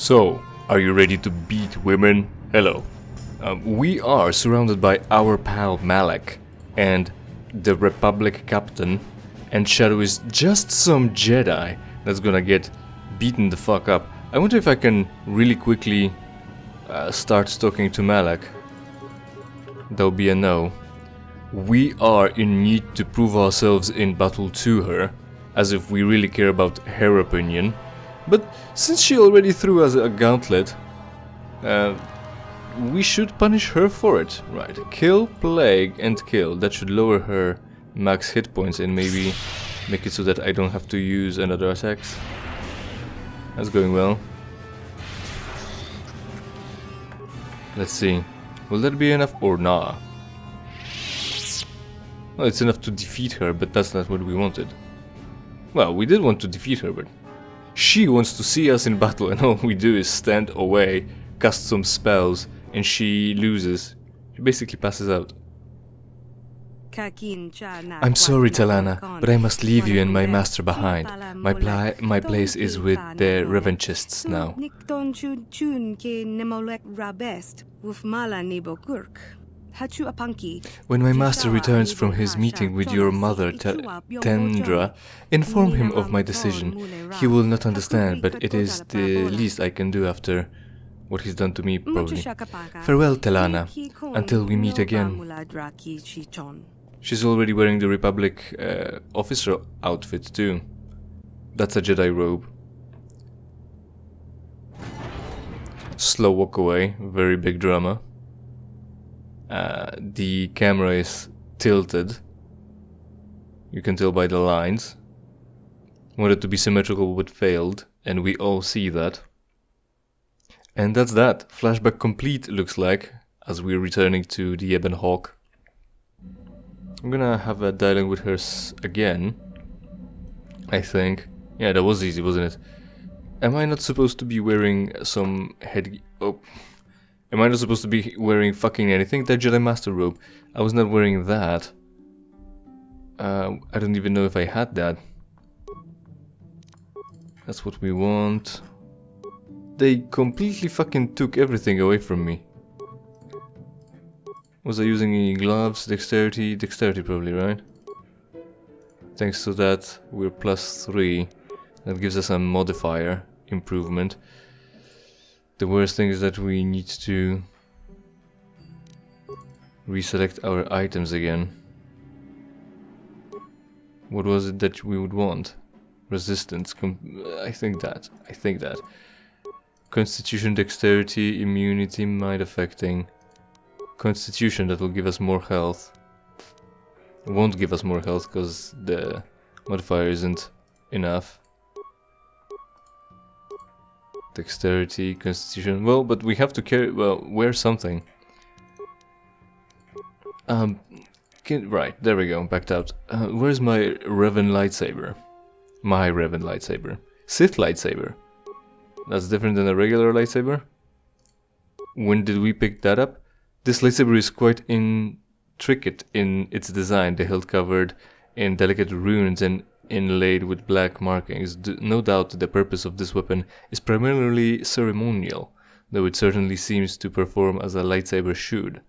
So, are you ready to beat women? Hello. We are surrounded by our pal Malak and the Republic captain, and Shadow is just some Jedi that's gonna get beaten the fuck up. I wonder if I can really quickly start talking to Malak. That'll be a no. We are in need to prove ourselves in battle to her, as if we really care about her opinion. But since she already threw us a gauntlet, we should punish her for it. Right, kill, plague and kill. That should lower her max hit points and maybe make it so that I don't have to use another attacks. That's going well. Let's see. Will that be enough or nah? Well, it's enough to defeat her, but that's not what we wanted. Well, we did want to defeat her, but she wants to see us in battle, and all we do is stand away, cast some spells, and she loses. She basically passes out. I'm sorry, Talana, but I must leave you and my master behind. My place is with the revanchists now. When my master returns from his meeting with your mother, Tendra, inform him of my decision. He will not understand, but it is the least I can do after what he's done to me, probably. Farewell, Talana, until we meet again. She's already wearing the Republic officer outfit too. That's a Jedi robe. Slow walk away, very big drama. The camera is tilted. You can tell by the lines. Wanted to be symmetrical but failed, and we all see that. And that's that. Flashback complete, looks like, as we're returning to the Ebon Hawk. I'm gonna have a dialogue with her again, I think. Yeah, that was easy, wasn't it? Am I not supposed to be wearing some head... Oh. Am I not supposed to be wearing fucking anything? That Jedi Master robe. I was not wearing that. I don't even know if I had that. That's what we want. They completely fucking took everything away from me. Was I using any gloves? Dexterity? Dexterity probably, right? Thanks to that, we're +3. That gives us a modifier improvement. The worst thing is that we need to reselect our items again. What was it that we would want? Resistance. I think that. Constitution, dexterity, immunity, mind affecting. Constitution, that will give us more health. It won't give us more health because the modifier isn't enough. Dexterity, constitution. Well, but we have to carry. Well, wear something. Right, there we go. Backed out. Where's my revan lightsaber? My revan lightsaber. Sith lightsaber. That's different than a regular lightsaber. When did we pick that up? This lightsaber is quite intricate in its design. The hilt covered in delicate runes and inlaid with black markings. No doubt the purpose of this weapon is primarily ceremonial, though it certainly seems to perform as a lightsaber should.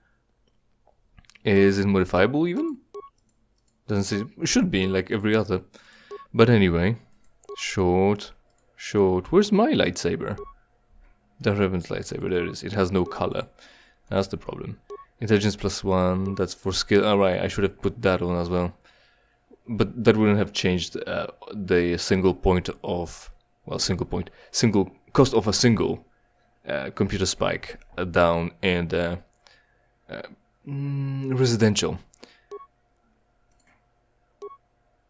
Is it modifiable even? Doesn't say. It should be, like every other. But anyway, short. Where's my lightsaber? The Revan's lightsaber, there it is. It has no color. That's the problem. Intelligence +1, that's for skill. Alright, I should have put that on as well. But that wouldn't have changed the single point of... Well, single cost of a single computer spike down and residential.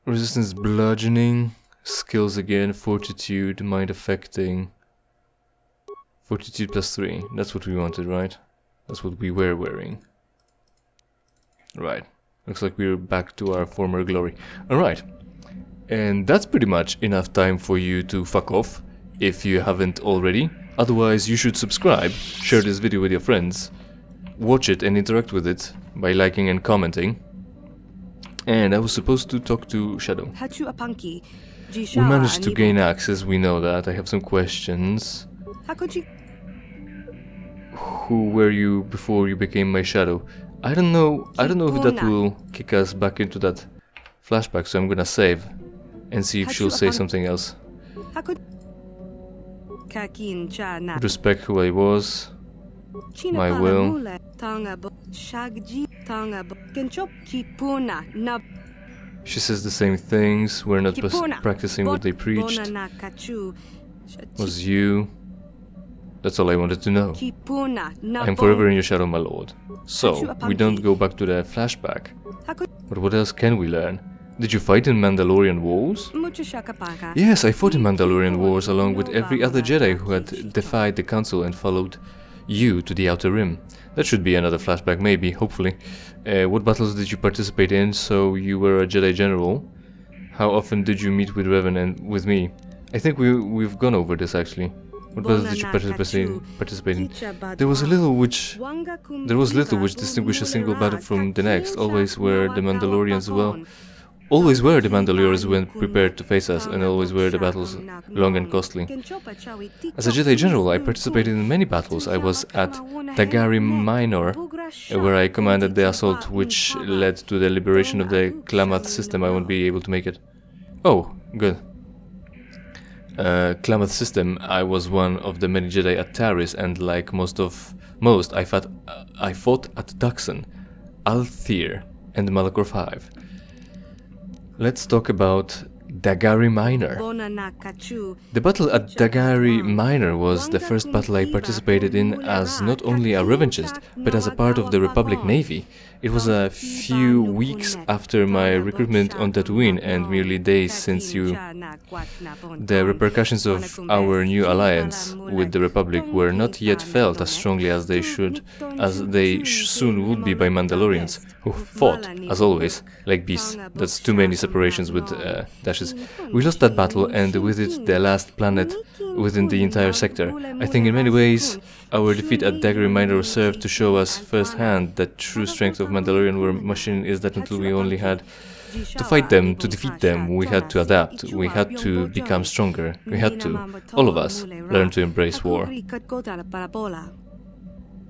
Resistance, bludgeoning, skills again, fortitude, mind affecting. Fortitude +3, that's what we wanted, right? That's what we were wearing. Right. Looks like we're back to our former glory. Alright. And that's pretty much enough time for you to fuck off, if you haven't already. Otherwise, you should subscribe, share this video with your friends, watch it and interact with it by liking and commenting. And I was supposed to talk to Shadow. We managed to gain access, we know that. I have some questions. Who were you before you became my shadow? I don't know if that will kick us back into that flashback, so I'm gonna save and see if she'll say something else. Respect who I was, my will. She says the same things, we're not practicing what they preached. Was you. That's all I wanted to know. I'm forever in your shadow, my lord. So, we don't go back to the flashback. But what else can we learn? Did you fight in Mandalorian Wars? Yes, I fought in Mandalorian Wars along with every other Jedi who had defied the Council and followed you to the Outer Rim. That should be another flashback, maybe, hopefully. What battles did you participate in? So you were a Jedi General. How often did you meet with Revan and with me? I think we've gone over this actually. What battles did you participate in? There was little which distinguished a single battle from the next. Always were the Mandalorians when prepared to face us, and always were the battles long and costly. As a Jedi General, I participated in many battles. I was at Dagari Minor, where I commanded the assault which led to the liberation of the Klamath system. I won't be able to make it. Oh, good. Klamath system, I was one of the many Jedi at Taris, and like most, I fought at Duxon, Althir, and Malachor 5. Let's talk about Dagari Minor. The battle at Dagari Minor was the first battle I participated in as not only a revanchist, but as a part of the Republic Navy. It was a few weeks after my recruitment on Tatooine and merely days since the repercussions of our new alliance with the Republic were not yet felt as strongly as they soon would be by Mandalorians, who fought, as always, like beasts. That's too many separations with dashes. We lost that battle, and with it the last planet within the entire sector. I think in many ways our defeat at Dagari Minor served to show us firsthand that true strength of Mandalorian war machine is that until we only had to fight them, to defeat them, we had to adapt, we had to become stronger, we had to, all of us, learn to embrace war.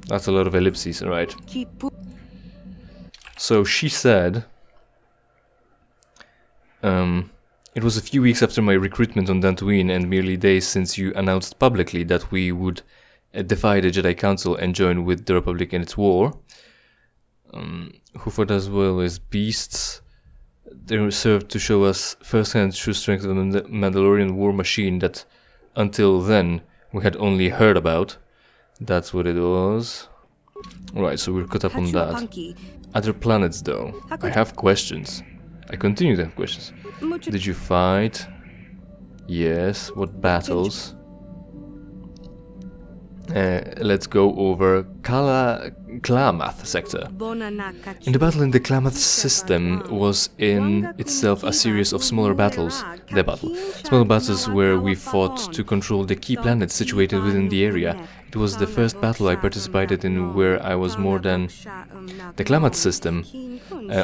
That's a lot of ellipses, right? So she said, it was a few weeks after my recruitment on Dantooine and merely days since you announced publicly that we would defy the Jedi Council and join with the Republic in its war. Who fought as well as beasts. They served to show us firsthand true strength of the Mandalorian war machine that until then we had only heard about. That's what it was. Right, so we're caught up on that. Other planets though. I have questions. I continue to have questions. Did you fight? Yes. What battles? Let's go over Klamath sector. In the battle in the Klamath system was in itself a series of smaller battles. Smaller battles where we fought to control the key planets situated within the area. It was the first battle I participated in where I was more than... The Klamath system,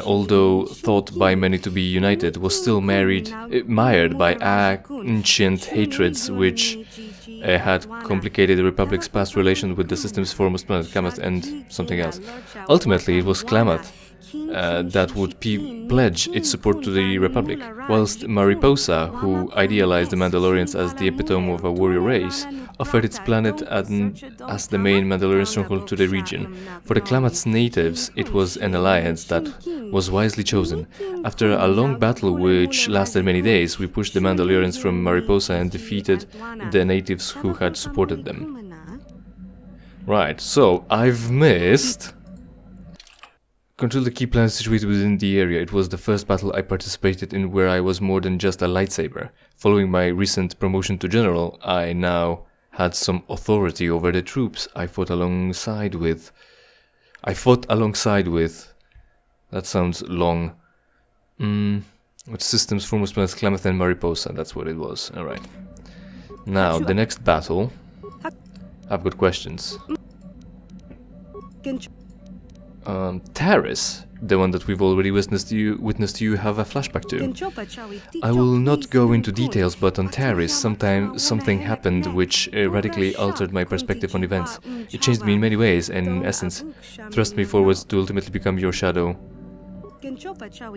although thought by many to be united, was still mired by ancient hatreds which had complicated the Republic's past relations with the system's foremost planet, Klamath, and something else. Ultimately, it was Klamath that would pledge its support to the Republic, whilst Mariposa, who idealized the Mandalorians as the epitome of a warrior race, offered its planet as the main Mandalorian stronghold to the region. For the Klamath's natives, it was an alliance that was wisely chosen. After a long battle which lasted many days, we pushed the Mandalorians from Mariposa and defeated the natives who had supported them. Right, so I've missed... Control the key planets situated within the area. It was the first battle I participated in where I was more than just a lightsaber. Following my recent promotion to general, I now had some authority over the troops I fought alongside with. That sounds long. What systems, foremost planets, Klamath and Mariposa. That's what it was. Alright. Now, the next battle. I've got questions. Taris, the one that we've already witnessed you have a flashback to. I will not go into details, but on Taris, something happened which radically altered my perspective on events. It changed me in many ways, and in essence, thrust me forwards to ultimately become your shadow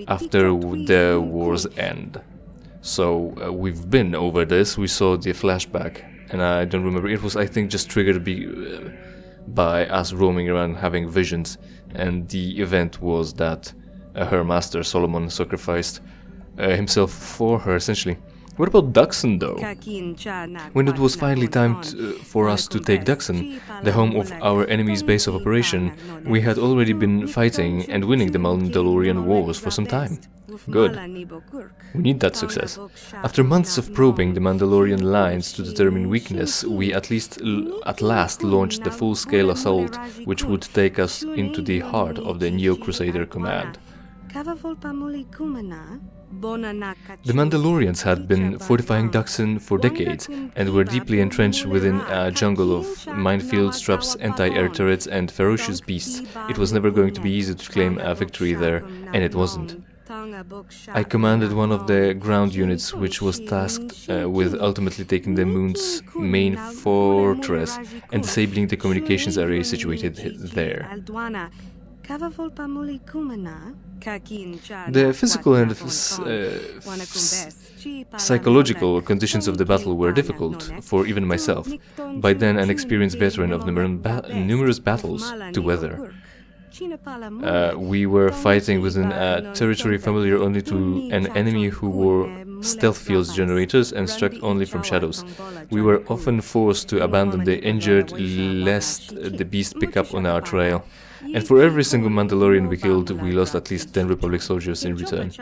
after the war's end. So we've been over this. We saw the flashback, and I don't remember. It was, I think, just triggered by us roaming around having visions, and the event was that her master Solomon sacrificed himself for her, essentially. What about Duxon, though? When it was finally time for us to take Duxon, the home of our enemy's base of operation, we had already been fighting and winning the Mandalorian wars for some time. Good. We need that success. After months of probing the Mandalorian lines to determine weakness, we at last launched the full-scale assault which would take us into the heart of the Neo-Crusader command. The Mandalorians had been fortifying Duxon for decades and were deeply entrenched within a jungle of minefields, traps, anti-air turrets and ferocious beasts. It was never going to be easy to claim a victory there, and it wasn't. I commanded one of the ground units which was tasked with ultimately taking the moon's main fortress and disabling the communications array situated there. The physical and psychological conditions of the battle were difficult for even myself, by then an experienced veteran of numerous battles, to weather. We were fighting within a territory familiar only to an enemy who wore stealth field generators and struck only from shadows. We were often forced to abandon the injured lest the beast pick up on our trail. And for every single Mandalorian we killed, we lost at least 10 Republic soldiers in return.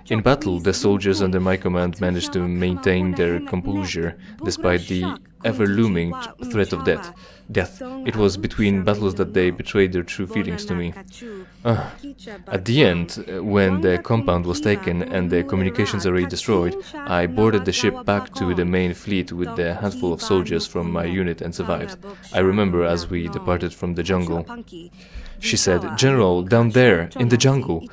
In battle, the soldiers under my command managed to maintain their composure despite the ever-looming threat of death. It was between battles that they betrayed their true feelings to me. At the end, when the compound was taken and the communications array destroyed, I boarded the ship back to the main fleet with the handful of soldiers from my unit and survived. I remember as we departed from the jungle. She said, "General, down there, in the jungle,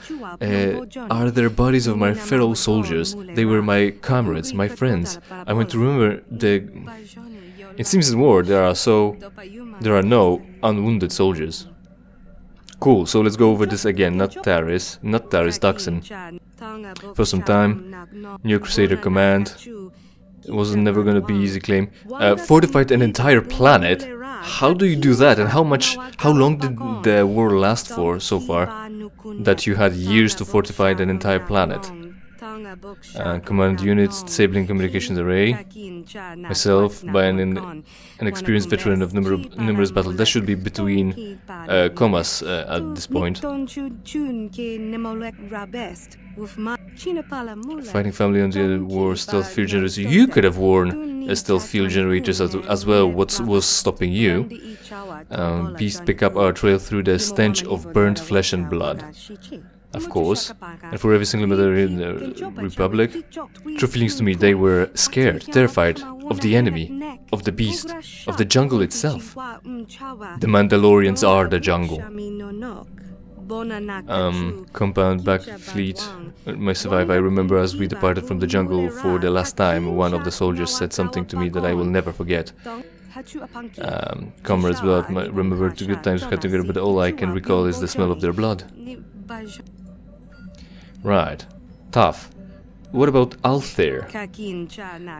are there bodies of my fellow soldiers? They were my comrades, my friends. I want to remember the... It seems in war there are no unwounded soldiers." Cool, so let's go over this again. Not Taris, Duxon. For some time, New Crusader Command. It wasn't never gonna be easy claim. Fortified an entire planet? How do you do that, and how long did the war last for so far? That you had years to fortify an entire planet. Command units, disabling communications array. Myself, by an experienced veteran of numerous battles. That should be between commas at this point. Fighting family on the war, stealth field generators. You could have worn stealth field generators as well. What was stopping you? Beasts pick up our trail through the stench of burnt flesh and blood. Of course, and for every single military in the Republic, true feelings to me, they were scared, terrified of the enemy, of the beast, of the jungle itself. The Mandalorians are the jungle. Compound back fleet, my survive. I remember as we departed from the jungle for the last time, one of the soldiers said something to me that I will never forget. Comrades without remember the good times we had together, but all I can recall is the smell of their blood. Right. Tough. What about Althair?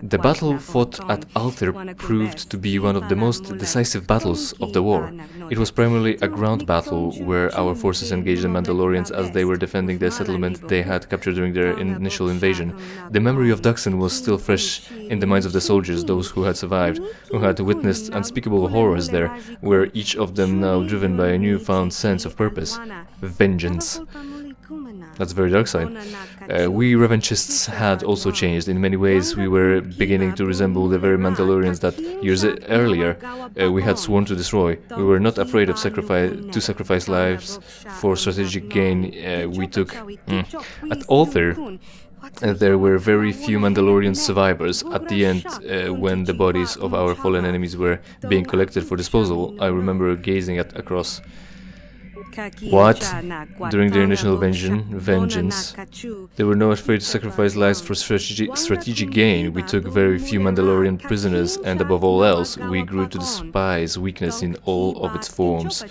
The battle fought at Althair proved to be one of the most decisive battles of the war. It was primarily a ground battle where our forces engaged the Mandalorians as they were defending the settlement they had captured during their initial invasion. The memory of Duxon was still fresh in the minds of the soldiers, those who had survived, who had witnessed unspeakable horrors there, were each of them now driven by a newfound sense of purpose. Vengeance. That's very dark side. We revanchists had also changed. In many ways, we were beginning to resemble the very Mandalorians that years earlier we had sworn to destroy. We were not afraid of sacrifice lives for strategic gain. We took at Althair. There were very few Mandalorian survivors. At the end, when the bodies of our fallen enemies were being collected for disposal, I remember gazing across What? During their initial vengeance, they were not afraid to sacrifice lives for strategic gain. We took very few Mandalorian prisoners, and above all else, we grew to despise weakness in all of its forms.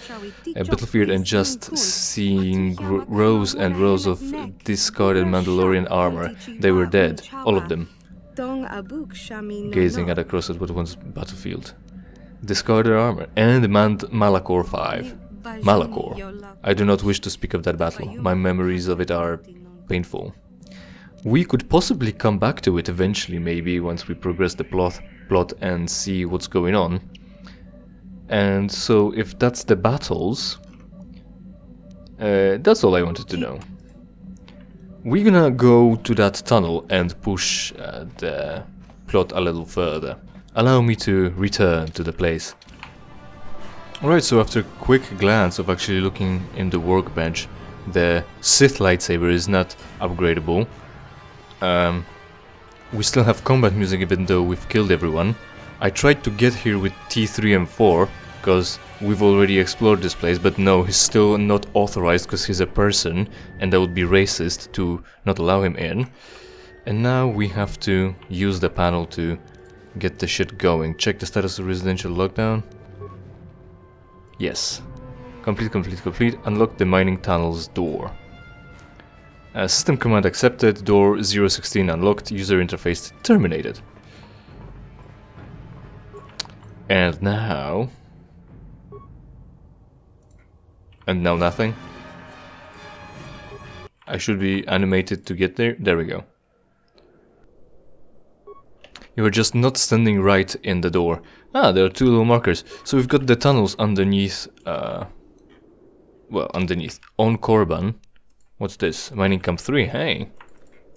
A battlefield and just seeing rows and rows of discarded Mandalorian armor. They were dead, all of them. Gazing across at what once battlefield. Discarded armor and Malachor 5. Malachor. I do not wish to speak of that battle. My memories of it are painful. We could possibly come back to it eventually, maybe, once we progress the plot and see what's going on. And so, if that's the battles, that's all I wanted to know. We're gonna go to that tunnel and push the plot a little further. Allow me to return to the place. Alright, so after a quick glance of actually looking in the workbench, the Sith lightsaber is not upgradable. We still have combat music even though we've killed everyone. I tried to get here with T3 and 4, because we've already explored this place, but no, he's still not authorized because he's a person, and that would be racist to not allow him in. And now we have to use the panel to get the shit going. Check the status of residential lockdown. Yes. Complete. Unlock the mining tunnel's door. System command accepted. Door 016 unlocked. User interface terminated. And now... And now nothing. I should be animated to get there. There we go. You are just not standing right in the door. Ah, there are two little markers. So we've got the tunnels underneath, well, underneath. On Korban. What's this? Mining camp 3, hey.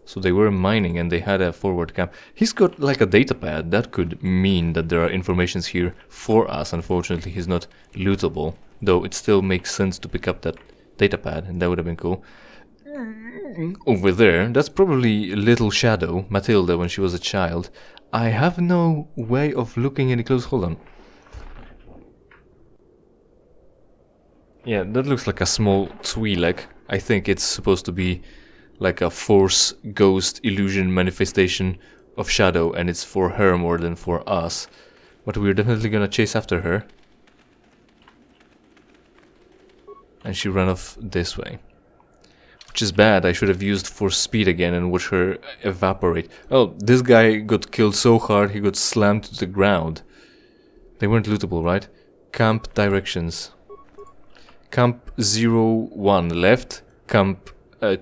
So they were mining and they had a forward camp. He's got like a data pad. That could mean that there are informations here for us. Unfortunately, he's not lootable. Though it still makes sense to pick up that data pad, and that would have been cool. Over there, that's probably Little Shadow, Matilda, when she was a child. I have no way of looking any close. Hold on. Yeah, that looks like a small twi'lek. I think it's supposed to be like a force, ghost, illusion manifestation of Shadow, and it's for her more than for us. But we're definitely gonna chase after her. And she ran off this way. Which is bad. I should have used force speed again and watch her evaporate. Oh, this guy got killed so hard he got slammed to the ground. They weren't lootable, right? Camp directions. Camp 01 left. Camp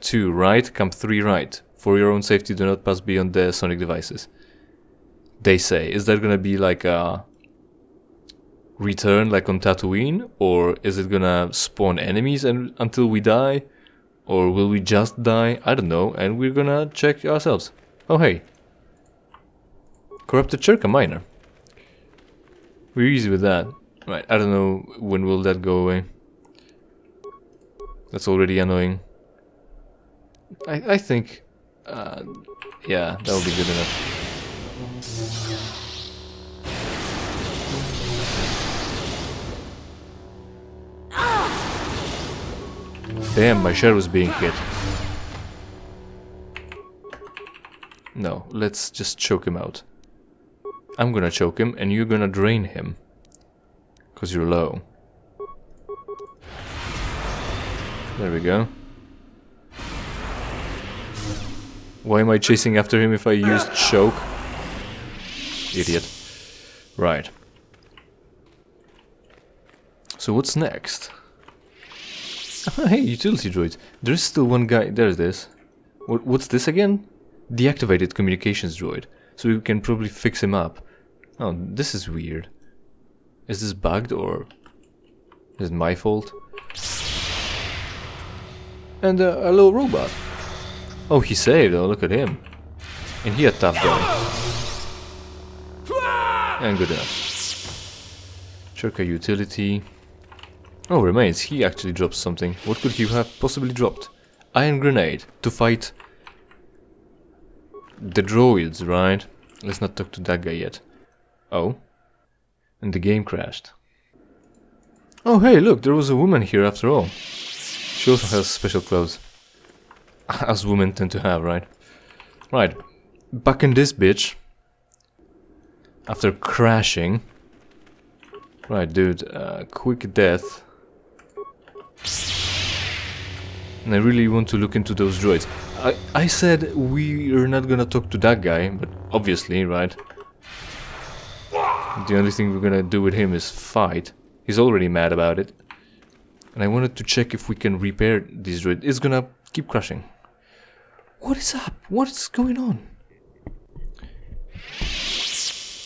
2 right. Camp 3 right. For your own safety, do not pass beyond the sonic devices. They say. Is that gonna be like a return like on Tatooine? Or is it gonna spawn enemies until we die? Or will we just die? I don't know, and we're gonna check ourselves. Oh hey. Corrupted Cherka miner. We're easy with that. Right, I don't know when will that go away. That's already annoying. I think... yeah, that'll be good enough. Damn, my share was being hit. No, let's just choke him out. I'm gonna choke him and you're gonna drain him. 'Cause you're low. There we go. Why am I chasing after him if I used choke? Idiot. Right. So what's next? Hey, utility droid. There's still one guy. There's this. What's this again? Deactivated communications droid. So we can probably fix him up. Oh, this is weird. Is this bugged or is it my fault? And a little robot. Oh, he saved. Oh, look at him. And he a tough guy. And good enough. Cherka utility. Oh, remains. He actually dropped something. What could he have possibly dropped? Iron grenade to fight the droids, right? Let's not talk to that guy yet. Oh. And the game crashed. Oh hey, look, there was a woman here after all. She also has special clothes. As women tend to have, right? Right, back in this bitch. After crashing. Right, dude, quick death. And I really want to look into those droids. I said we are not gonna talk to that guy, but obviously, right? The only thing we're gonna do with him is fight. He's already mad about it. And I wanted to check if we can repair this droid. It's gonna keep crashing. What is up? What is going on?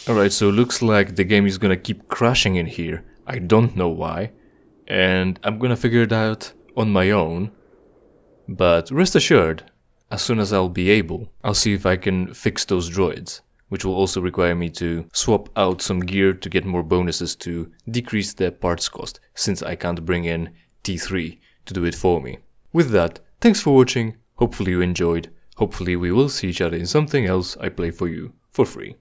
Alright, so looks like the game is gonna keep crashing in here. I don't know why. And I'm gonna figure it out on my own. But rest assured, as soon as I'll be able, I'll see if I can fix those droids. Which will also require me to swap out some gear to get more bonuses to decrease the parts cost, since I can't bring in T3 to do it for me. With that, thanks for watching, hopefully you enjoyed, hopefully we will see each other in something else I play for you for free.